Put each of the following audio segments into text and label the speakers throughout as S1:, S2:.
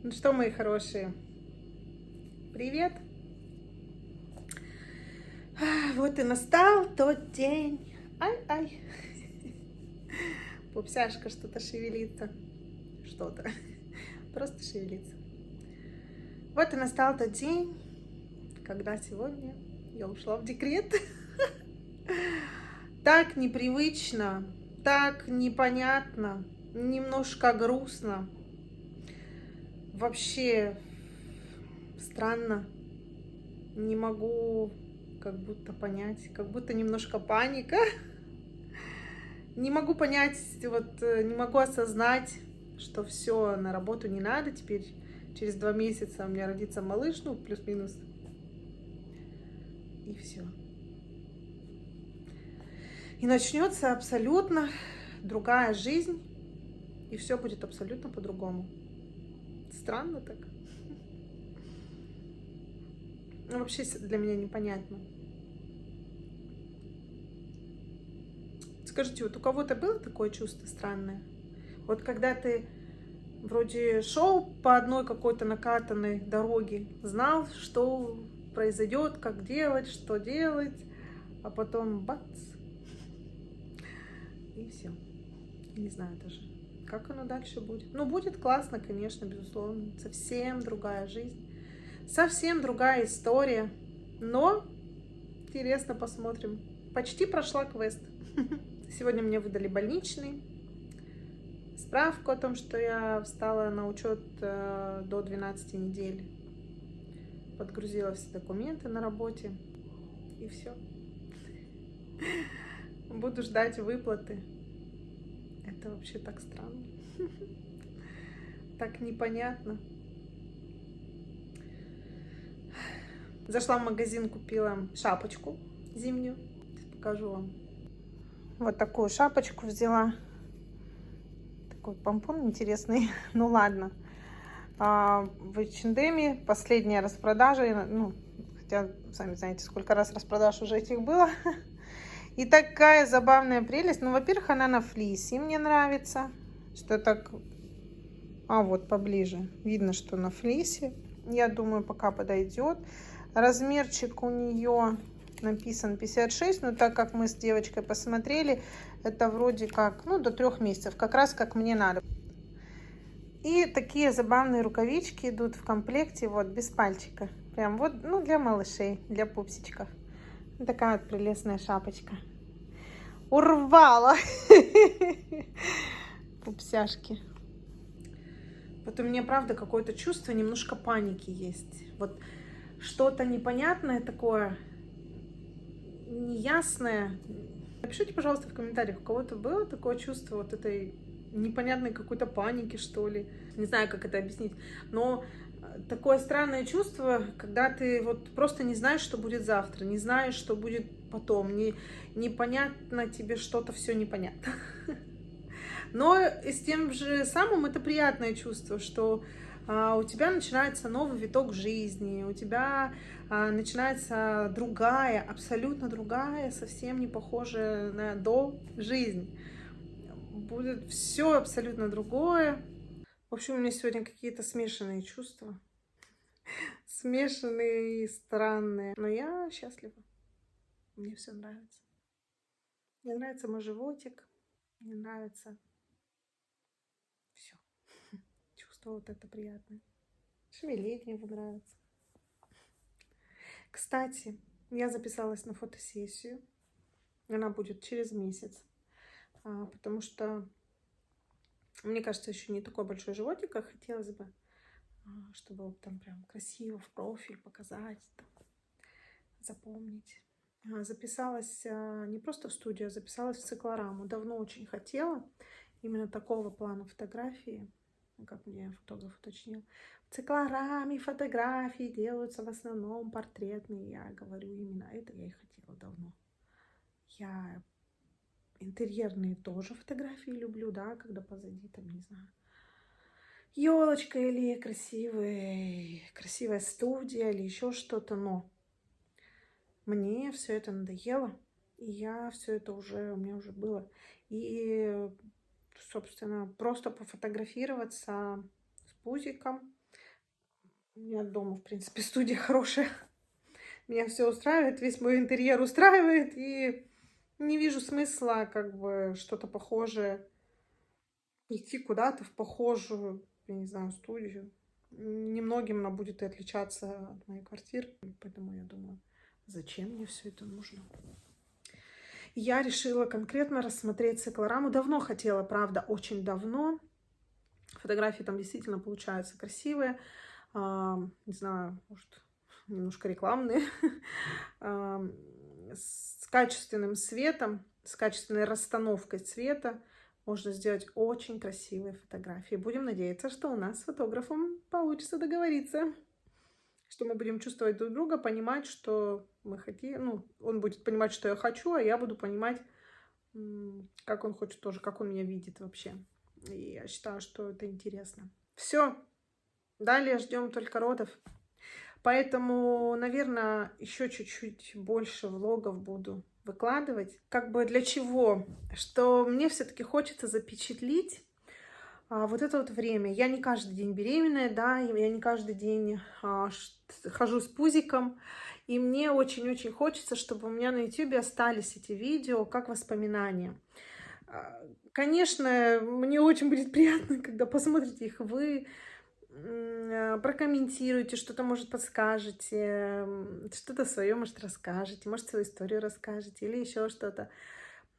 S1: Ну что, мои хорошие, привет! Вот и настал тот день. Ай-ай. Пупсяшка что-то шевелится. Что-то. Просто шевелится. Вот и настал тот день, когда сегодня я ушла в декрет. Так непривычно, так непонятно, немножко грустно. Вообще странно. Не могу как будто понять, как будто немножко паника. Не могу понять, не могу осознать, что все, на работу не надо. Теперь через 2 месяца у меня родится малыш, ну, плюс-минус. И все. И начнется абсолютно другая жизнь, и все будет абсолютно по-другому. Странно так. Ну, вообще для меня непонятно. Скажите, вот у кого-то было такое чувство странное? Вот когда ты вроде шел по одной какой-то накатанной дороге, знал, что произойдет, как делать, что делать, а потом бац, и все. Не знаю даже, как оно дальше будет. Ну, будет классно, конечно, безусловно. Совсем другая жизнь, совсем другая история. Но интересно, посмотрим. Почти прошла квест. Сегодня мне выдали больничный, справку о том, что я встала на учет до 12 недель. Подгрузила все документы на работе. И все. Буду ждать выплаты. Это вообще так странно. Так непонятно. Зашла в магазин, купила шапочку зимнюю. Сейчас покажу вам. Вот такую шапочку взяла. Такой помпон интересный. Ну ладно. В H&M последняя распродажа. Ну, хотя, сами знаете, сколько раз распродаж уже этих было. И такая забавная прелесть. Ну, во-первых, она на флисе. Мне нравится. Что так... вот поближе. Видно, что на флисе. Я думаю, пока подойдет. Размерчик у нее написан 56. Но так как мы с девочкой посмотрели, это вроде как, ну, до 3 месяцев. Как раз как мне надо. И такие забавные рукавички идут в комплекте. Вот, без пальчика. Прям вот, ну, для малышей, для пупсичков. Вот такая вот прелестная шапочка. Урвала пупсяшки. Вот у меня, правда, какое-то чувство, немножко паники есть. Вот что-то непонятное такое, неясное. Напишите, пожалуйста, в комментариях, у кого-то было такое чувство вот этой непонятной какой-то паники, что ли. Не знаю, как это объяснить. Но такое странное чувство, когда ты вот просто не знаешь, что будет завтра, не знаешь, что будет потом, непонятно тебе что-то, все непонятно. Но и с тем же самым это приятное чувство, что у тебя начинается новый виток жизни, у тебя начинается другая, абсолютно другая, совсем не похожая на до жизнь. Будет все абсолютно другое. В общем, у меня сегодня какие-то смешанные чувства. Смешанные и странные. Но я счастлива. Мне все нравится. Мне нравится мой животик. Мне нравится все. Чувство вот это приятное. Шевелить мне нравится. Кстати, я записалась на фотосессию. Она будет через месяц. Потому что, мне кажется, еще не такой большой животик, как хотелось бы. Чтобы там прям красиво в профиль показать, там, запомнить. Записалась не просто в студию, а записалась в циклораму. Давно очень хотела именно такого плана фотографии, как мне фотограф уточнил. В циклораме фотографии делаются в основном портретные. Я говорю, именно это я и хотела давно. Я интерьерные тоже фотографии люблю, да, когда позади там, не знаю, елочка или красивая студия или еще что-то, но мне все это надоело, и я все это у меня уже было. И, собственно, просто пофотографироваться с пузиком, У меня дома, в принципе, студия хорошая. Меня все устраивает, весь мой интерьер устраивает, и не вижу смысла как бы что-то похожее, идти куда-то в похожую, я не знаю, студию. Немногим она будет и отличаться от моей квартиры, поэтому я думаю, зачем мне все это нужно? Я решила конкретно рассмотреть циклораму. Давно хотела, правда, очень давно. Фотографии там действительно получаются красивые. Не знаю, может, немножко рекламные. С качественным светом, с качественной расстановкой цвета можно сделать очень красивые фотографии. Будем надеяться, что у нас с фотографом получится договориться, что мы будем чувствовать друг друга, понимать, что мы хотим. Ну, он будет понимать, что я хочу, а я буду понимать, как он хочет тоже, как он меня видит вообще. И я считаю, что это интересно. Все. Далее ждем только родов. Поэтому, наверное, еще чуть-чуть больше влогов буду выкладывать. Как бы для чего? Что мне все-таки хочется запечатлеть вот это вот время. Я не каждый день беременная, да, я не каждый день хожу с пузиком. И мне очень-очень хочется, чтобы у меня на YouTube остались эти видео как воспоминания. Конечно, мне очень будет приятно, когда посмотрите их вы, прокомментируйте, что-то, может, подскажете, что-то свое, может, расскажете, может, свою историю расскажете или еще что-то.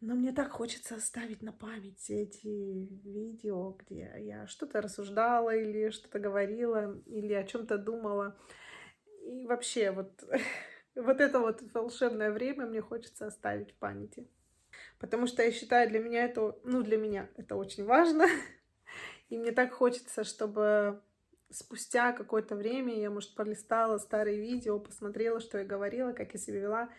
S1: Но мне так хочется оставить на память эти видео, где я что-то рассуждала или что-то говорила, или о чем-то думала. И вообще, вот, вот это вот волшебное время мне хочется оставить в памяти. Потому что я считаю, для меня это очень важно. И мне так хочется, чтобы спустя какое-то время я, может, полистала старые видео, посмотрела, что я говорила, как я себя вела.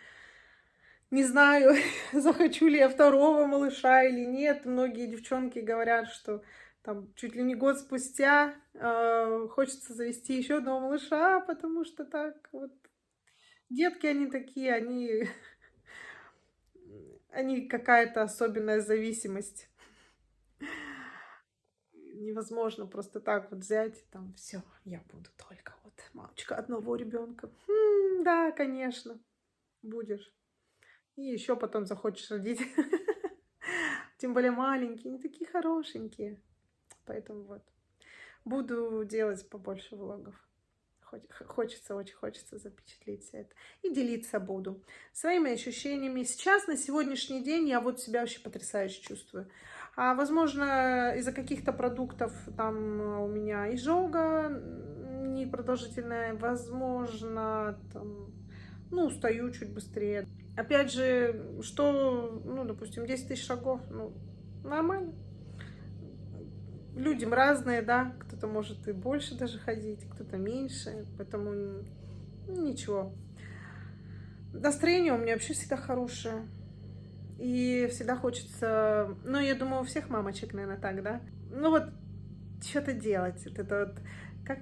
S1: Не знаю, захочу ли я второго малыша или нет. Многие девчонки говорят, что там чуть ли не год спустя хочется завести еще одного малыша, потому что так вот детки они такие, они какая-то особенная зависимость. Невозможно просто так вот взять и там все, я буду только вот мамочка одного ребенка. Да, конечно, будешь. И еще потом захочешь родить. Тем более маленькие, не такие хорошенькие. Поэтому вот. Буду делать побольше влогов. Хочется, очень хочется запечатлеть все это. И делиться буду своими ощущениями. Сейчас, на сегодняшний день, я вот себя вообще потрясающе чувствую. Возможно, из-за каких-то продуктов там у меня изжога непродолжительная. Возможно, там, устаю чуть быстрее. Опять же, допустим, 10 тысяч шагов, нормально. Людям разные, да, кто-то может и больше даже ходить, кто-то меньше, поэтому ничего. Настроение у меня вообще всегда хорошее, и всегда хочется, я думаю, у всех мамочек, наверное, так, да, что-то делать, вот это вот, как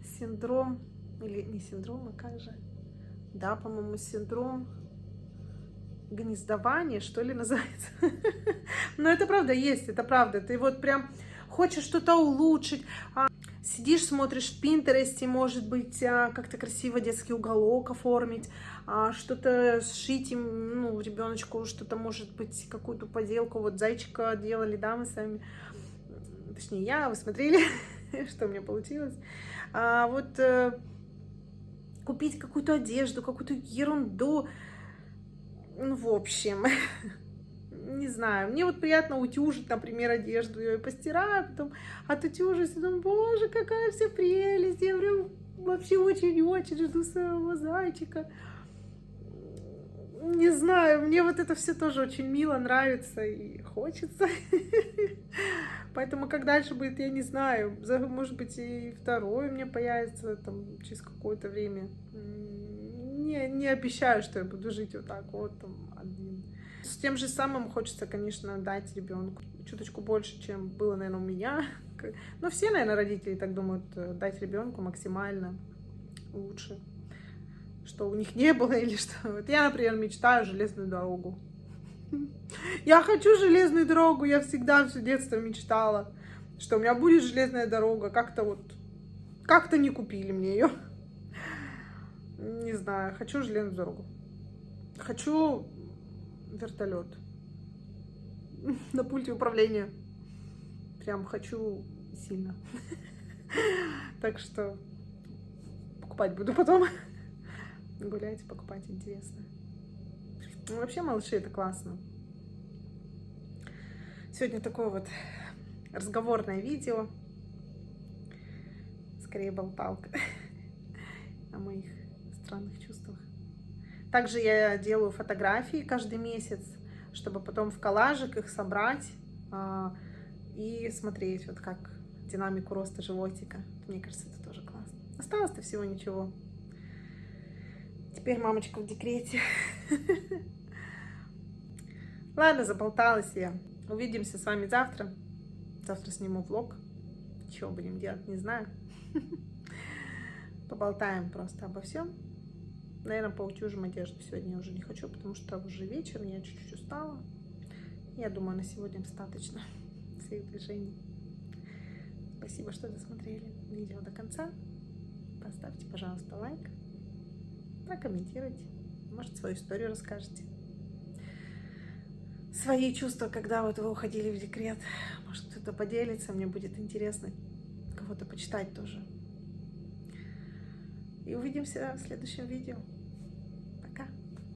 S1: синдром, или не синдром, а как же, да, по-моему, синдром гнездования, что ли, называется, но это правда есть, это правда, ты вот прям хочешь что-то улучшить, сидишь, смотришь в Пинтересте, может быть, как-то красиво детский уголок оформить, что-то сшить им, ребеночку, что-то, может быть, какую-то поделку, вот зайчика делали, да, мы с вами, точнее, вы смотрели, что у меня получилось, купить какую-то одежду, какую-то ерунду, в общем... Не знаю, мне вот приятно утюжить, например, одежду, я ее постираю, потом отутюжусь, и думаю, боже, какая вся прелесть, я прям вообще очень-очень жду своего зайчика. Не знаю, мне вот это все тоже очень мило, нравится и хочется. Поэтому как дальше будет, я не знаю. Может быть, и второй у меня появится там через какое-то время. Не обещаю, что я буду жить вот так вот там один. С тем же самым хочется, конечно, дать ребенку чуточку больше, чем было, наверное, у меня. Но все, наверное, родители так думают, дать ребенку максимально лучше, что у них не было или что. Вот я, например, мечтаю железную дорогу. Я хочу железную дорогу, я всегда все детство мечтала, что у меня будет железная дорога, как-то вот Как-то не купили мне ее. Не знаю, хочу железную дорогу. Хочу вертолет на пульте управления. Прям хочу сильно. Так что покупать буду потом. Гулять, покупать интересно. Ну, вообще, малыши, это классно. Сегодня такое вот разговорное видео. Скорее болталка о моих странных чувствах. Также я делаю фотографии каждый месяц, чтобы потом в коллажик их собрать и смотреть, вот как динамику роста животика. Мне кажется, это тоже классно. Осталось-то всего ничего. Теперь мамочка в декрете. Ладно, заболталась я. Увидимся с вами завтра. Завтра сниму влог. Чего будем делать, не знаю. Поболтаем просто обо всем. Наверное, поутюжим одежду сегодня я уже не хочу, потому что уже вечер, я чуть-чуть устала. Я думаю, на сегодня достаточно своих движений. Спасибо, что досмотрели видео до конца. Поставьте, пожалуйста, лайк. Прокомментируйте. Может, свою историю расскажете. Свои чувства, когда вот вы уходили в декрет. Может, кто-то поделится, мне будет интересно кого-то почитать тоже. И увидимся в следующем видео.